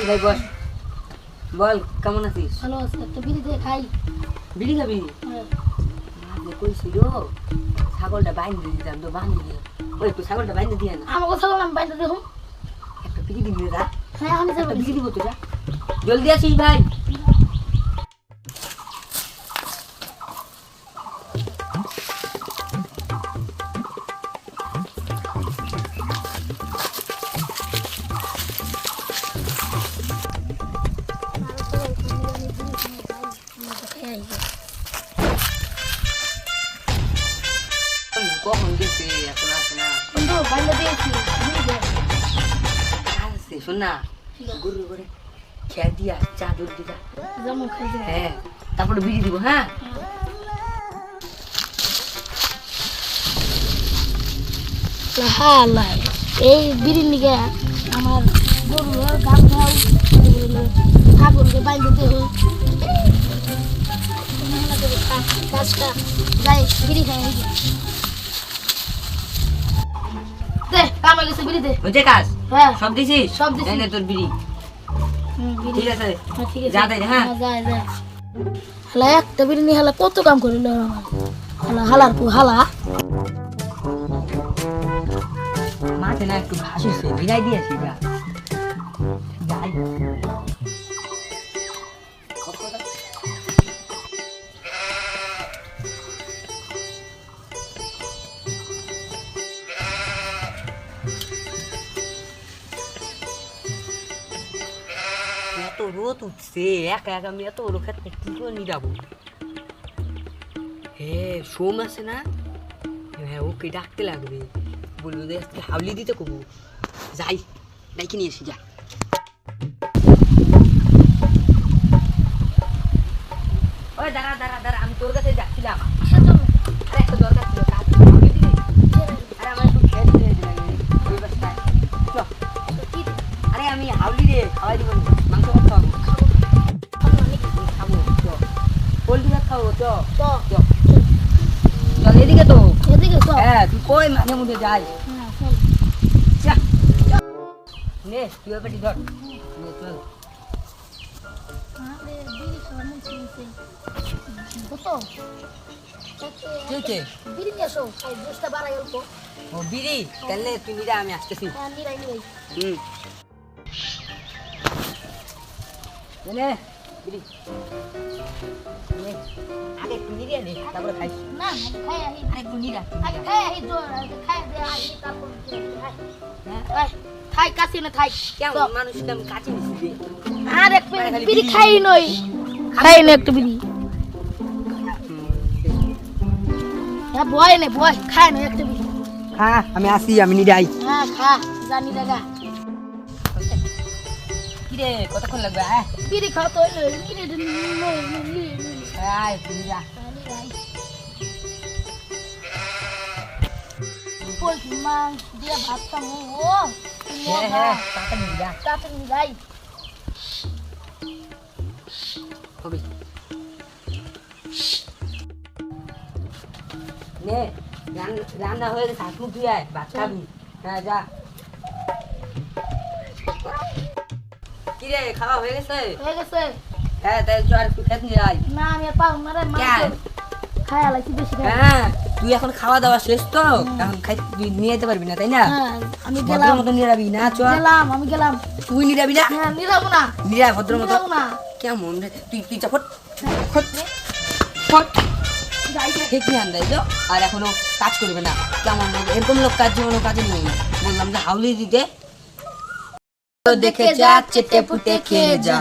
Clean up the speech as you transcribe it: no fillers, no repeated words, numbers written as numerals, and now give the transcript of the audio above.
ভাই বস বল কেমন আছিস? ভালো আছে। একটা বিড়ি দিয়ে খাই। বিড়ি খাবি? হ্যাঁ। কইছিল ছাগলটা বাইন্ধে দিতাম তো বান্ধি ওই একটু ছাগলটা বাইন্ধে দিয়ে না। আমার কথা বললাম বাইরে দেখুন। একটা বিড়ি দিবি রে? হ্যাঁ আমি একটা বিড়ি দিব তোরা। জলদি আসিস ভাই। কখন গেছে এখন আসে না। বন্ধু বাইরে দিয়েছি। আসছে শোন না গরু করে খেয়ে দিয়া চা দুধ দিবা। যেমন খাই যাবে। হ্যাঁ তারপরে বিড়ি দিব। হ্যাঁ হাল্লা এই বিড়ির নিগে আমার গরুর গাম খাও ছাগলকে বাইরে দেবো কাজটা যাই বিড়ি খাই দে কামে গেছে বিড়ি দে হচ্ছে কাজ। হ্যাঁ সব দিছিস? সব দিছি। এই নে তোর বিড়ি। ঠিক আছে হ্যাঁ ঠিক আছে যা তাই হ্যাঁ যায় যায় হালা একটা বিড়ি নিয়ে হালা কত কাম করিল আমার হালা হালার পু হালা মাঠে না একটু ঘাস হচ্ছে বিড়াই দিয়েছি গা যাই এত রোদ উঠছে একা একা আমি এত রোদ খেতে কি করে নিয়ে যাবো? হ্যাঁ সোম আছে না? হ্যাঁ ওকে ডাকতে লাগবে বলবো যে আজকে হাউলি দিতে কবু যাই ডাইকে নিয়ে এসি যা। ওই দাঁড়া দাঁড়া দাঁড়া আমি তোর কাছে যাচ্ছিলাম। আরে একটা দরকার ছিল কাজ হাউলি দিবি? আরে আমার একটু খেয়ে দিতে ওই বাসায় চ। আরে আমি হাউলি রে খাওয়াই দিব মাংস ভাত খাওয়াবো খাবো চ পোল্ট্রি ভাত খাবো চ চ চল এদিকে তো এদিকে তো হ্যাঁ তুই কই মাঝে মধ্যে যাই হ্যাঁ যা নে তুই পেটি ধর নে চল। আরে বিড়ি খাওয়া মন চাইছে কত কি হচ্ছে? বিড়ি নিয়ে আসো এই জুসটা বাড়াই অল্প ও বিড়ি তাহলে তুই নিরা আমি আসতেছি। হ্যাঁ নিরাই নিরাই নে বিড়ি নে আগে তুই নিরে নে তারপরে খাইস। না খাই আহি আরে তুই নিরা আগে খাই আহি তো খাই দে আহি তারপর হ্যাঁ খাই কাছে না খাই কেমন মানুষ কেমন কাছে নিছি আর এক বিড়ি খাই নই খাই না একটু বিড়ি হ্যাঁ বয় নে বয় খাই না একটু বিড়ি হ্যাঁ আমি আসি আমি নিরাই। হ্যাঁ খা জানি দাদা কি রে কতক্ষণ লাগবে? হ্যাঁ বিড়ি খাও তো বিড়ি আয় তুই নিরা পোলট্রি মাংস দিয়ে ভাত খাবো ও হ্যাঁ হ্যাঁ তাতে নিরা তাড়াতাড়ি যাই কবি নে রান্না হয়ে গেছে হাত মুখ ধুয়ে আয় ভাত খাবি। হ্যাঁ যা। কি রে খাওয়া হয়ে গেছে? হয়ে গেছে হ্যাঁ তাই চল আর একটু খেত নিয়ে আয়। না আমি আর পাবো না রে মাংস খাই আলাইছি বেশি খাই হ্যাঁ তুই এখন খাওয়া দাওয়া শেষ তো এখন খাই তুই নিয়ে যেতে পারবি না তাই না? হ্যাঁ আমি ভদ্র গেলাম মতো নিরাবি না চল আমি গেলাম তুই নিরাবি না? হ্যাঁ নিরাবো না নিরা ভদ্র মতো নিরাবো না কেমন রে তুই তুই চা ফট ফট ফট ঠিক নিয়ে আন্দাজ তো আর এখনো কাজ করবে না কেমন এরকম লোক কাজ জীবনে কাজে নেই বললাম যে হাউলি দিতে দেখে যা চেটে ফুটে খেয়ে যা।